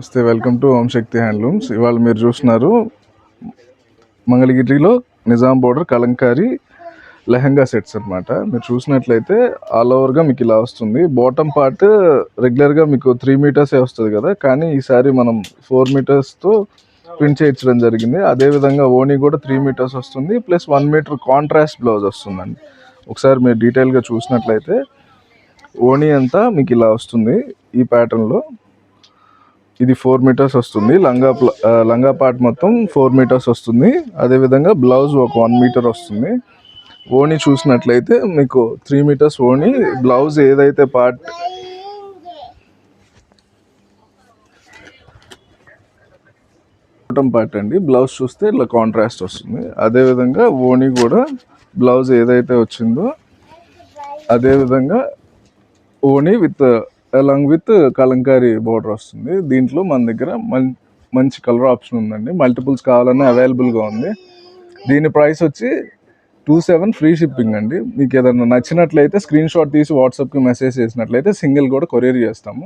నమస్తే, welcome to Om Shakti handlooms. ఇవాళ మీరు చూస్తున్నారు మంగళగిరిలో నిజాం బోర్డర్ కలంకారీ లెహంగా సెట్స్ అనమాట. మీరు చూసినట్లయితే ఆల్ ఓవర్గా మీకు ఇలా వస్తుంది. బాటమ్ పార్ట్ రెగ్యులర్గా మీకు 3 మీటర్సే వస్తుంది కదా, కానీ ఈసారి మనం 4 మీటర్స్తో ప్రింట్ చేయించడం జరిగింది. అదేవిధంగా ఓనీ కూడా 3 మీటర్స్ వస్తుంది, ప్లస్ 1 మీటర్ కాంట్రాస్ట్ బ్లౌజ్ వస్తుందండి. ఒకసారి మీరు డీటెయిల్గా చూసినట్లయితే ఓనీ అంతా మీకు ఇలా వస్తుంది. ఈ ప్యాటర్న్లో ఇది 4 మీటర్స్ వస్తుంది. లంగా పార్ట్ మొత్తం 4 మీటర్స్ వస్తుంది. అదేవిధంగా బ్లౌజ్ ఒక 1 మీటర్ వస్తుంది. ఓనీ చూసినట్లయితే మీకు 3 మీటర్స్ ఓనీ. బ్లౌజ్ ఏదైతే పార్ట్ బాటమ్ పార్ట్ అండి, బ్లౌజ్ చూస్తే ఇలా కాంట్రాస్ట్ వస్తుంది. అదేవిధంగా ఓనీ కూడా బ్లౌజ్ ఏదైతే వచ్చిందో అదేవిధంగా ఓనీ అలాంగ్ విత్ కలంకారీ బోర్డర్ వస్తుంది. దీంట్లో మన దగ్గర మంచి కలర్ ఆప్షన్ ఉందండి. మల్టిపుల్స్ కావాలన్నా అవైలబుల్గా ఉంది. దీని ప్రైస్ వచ్చి 27 ఫ్రీ షిప్పింగ్ అండి. మీకు ఏదైనా నచ్చినట్లయితే స్క్రీన్ షాట్ తీసి వాట్సాప్కి మెసేజ్ చేసినట్లయితే సింగిల్ కూడా కొరియర్ చేస్తాము.